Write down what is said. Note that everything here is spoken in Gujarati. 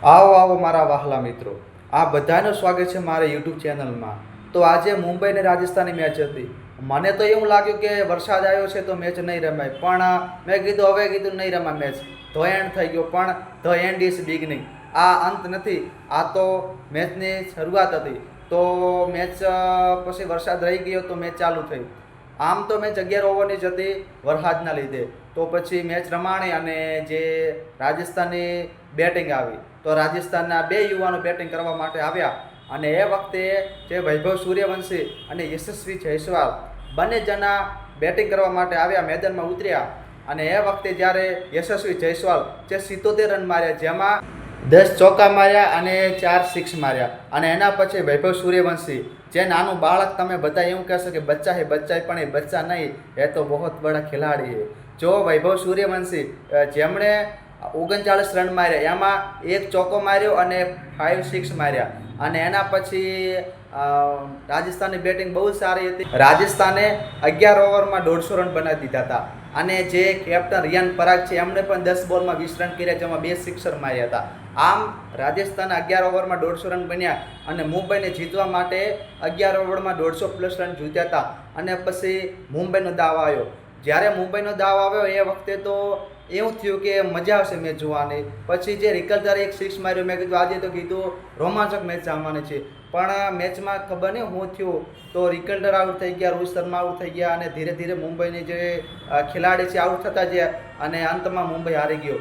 આવો આવો મારા વહાલા મિત્રો, આ બધાનું સ્વાગત છે મારા યુટ્યુબ ચેનલમાં. તો આજે મુંબઈ અને રાજસ્થાનની મેચ હતી. મને તો એવું લાગ્યું કે વરસાદ આવ્યો છે તો મેચ નહીં રમાય, પણ મેં કીધું નહીં રમાય મેચ. ધ એન્ડ થઈ ગયો, પણ ધ એન્ડ ઇઝ બિગનિંગ. આ અંત નથી, આ તો મેચની શરૂઆત હતી. તો મેચ પછી વરસાદ રહી ગયો તો મેચ ચાલુ થઈ. આમ તો મેચ 11 ઓવરની જ હતી વરસાદના લીધે. તો પછી મેચ રમાણી અને જે રાજસ્થાનની બેટિંગ આવી, તો રાજસ્થાનના બે યુવાનો બેટિંગ કરવા માટે આવ્યા અને એ વખતે જે વૈભવ સૂર્યવંશી અને યશસ્વી જયસ્વાલ બંને જણા બેટિંગ કરવા માટે આવ્યા, મેદાનમાં ઉતર્યા. અને એ વખતે જ્યારે યશસ્વી જયસ્વાલ જે 77 રન માર્યા, જેમાં 10 ચોકા માર્યા અને 4 સિક્સ માર્યા. અને એના પછી વૈભવ સૂર્યવંશી, જે નાનું બાળક, તમે બધા એવું કહેશો કે બચ્ચા હે બચ્ચા, પણ એ બચ્ચા નહીં, એ તો બહુ બડા ખિલાડી છે. જો વૈભવ સૂર્યવંશી જેમણે 39 રન માર્યા, એમાં એક ચોકો માર્યો અને 5 સિક્સ માર્યા. અને એના પછી રાજસ્થાનની બેટિંગ બહુ સારી હતી. રાજસ્થાને 11 ઓવરમાં 150 રન બનાવી દીધા હતા. અને જે કેપ્ટન રિયાન પરાગ છે, એમણે પણ 10 બોલમાં 20 રન કર્યા, જેમાં 2 સિક્સર માર્યા હતા. આમ રાજસ્થાન 11 ઓવરમાં 150 રન બન્યા અને મુંબઈને જીતવા માટે 11 ઓવરમાં 150+ રન જીત્યા હતા. અને પછી મુંબઈનો દાવ આવ્યો. જ્યારે મુંબઈનો દાવ આવ્યો એ વખતે તો એવું થયું કે મજા આવશે મેચ જોવાની. પછી જે રિકલ્ટરે એક સિક્સ માર્યો, મેં કીધું આજે તો રોમાંચક મેચ આવવાની છે. પણ મેચમાં ખબર નહીં શું થયું, તો રિકલ્ટર આઉટ થઈ ગયા, રોહિત શર્મા આઉટ થઈ ગયા અને ધીરે ધીરે મુંબઈની જે ખેલાડી છે આઉટ થતા ગયા અને અંતમાં મુંબઈ હારી ગયો.